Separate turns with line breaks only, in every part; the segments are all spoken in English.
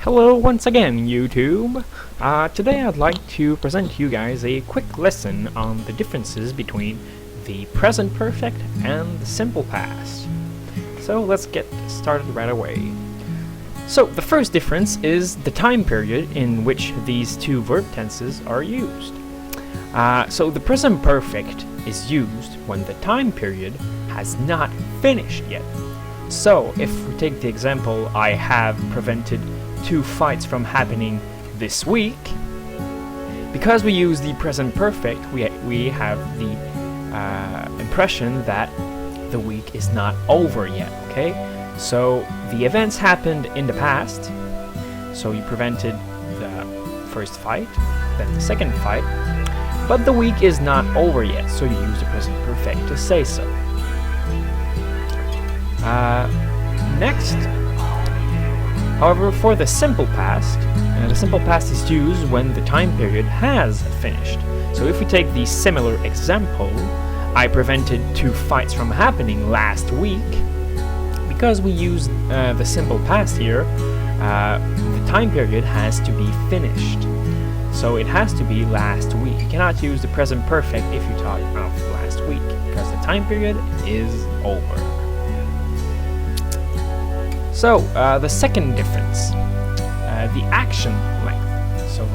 Hello once again, YouTube. Today I'd like to present to you guys a quick lesson on the differences between the present perfect and the simple past. So let's get started right away. So the first difference is the time period in which these two verb tenses are used. So the present perfect is used when the time period has not finished yet. So if we take the example, I have prevented 2 fights from happening this week, because we use the present perfect, we have the impression that the week is not over yet, okay? So the events happened in the past, so you prevented the first fight, then the second fight, but the week is not over yet, so you use the present perfect to say so. Next, however, for the simple past is used when the time period has finished. So if we take the similar example, I prevented 2 fights from happening last week. Because we use the simple past here, the time period has to be finished. So it has to be last week. You cannot use the present perfect if you talk of last week, because the time period is over. So the second difference, the action length. So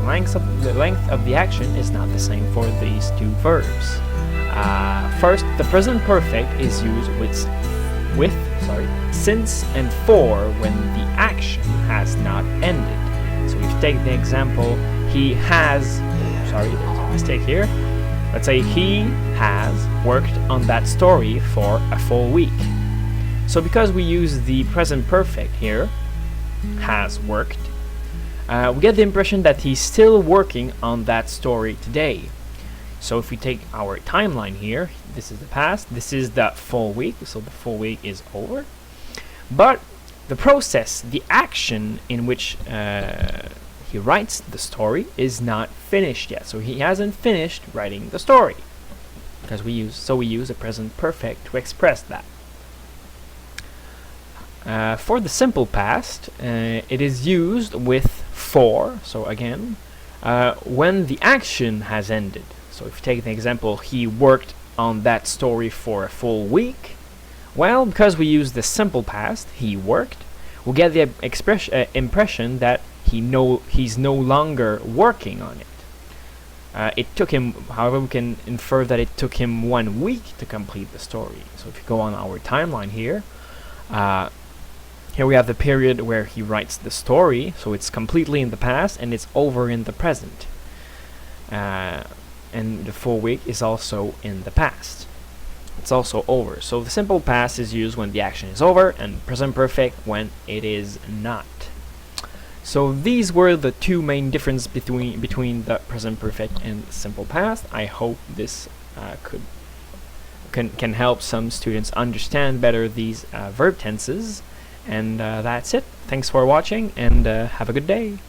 the length of the action is not the same for these two verbs. First, the present perfect is used with since and for when the action has not ended. So if you take the example, he has, there's a mistake here. Let's say he has worked on that story for a full week. So because we use the present perfect here, has worked, we get the impression that he's still working on that story today. So if we take our timeline here, this is the past, this is the full week, so the full week is over. But the process, the action in which he writes the story is not finished yet. So he hasn't finished writing the story, because we use a present perfect to express that. For the simple past, it is used with for, so again, when the action has ended. So if you take the example, he worked on that story for a full week, well, because we use the simple past, he worked, we'll get the impression that he's no longer working on it. It took him, however, we can infer that it took him 1 week to complete the story. So if you go on our timeline here, here we have the period where he writes the story, so it's completely in the past and it's over in the present. And the full week is also in the past. It's also over. So the simple past is used when the action is over, and present perfect when it is not. So these were the two main differences between the present perfect and simple past. I hope this can help some students understand better these verb tenses. And that's it. Thanks for watching, and have a good day.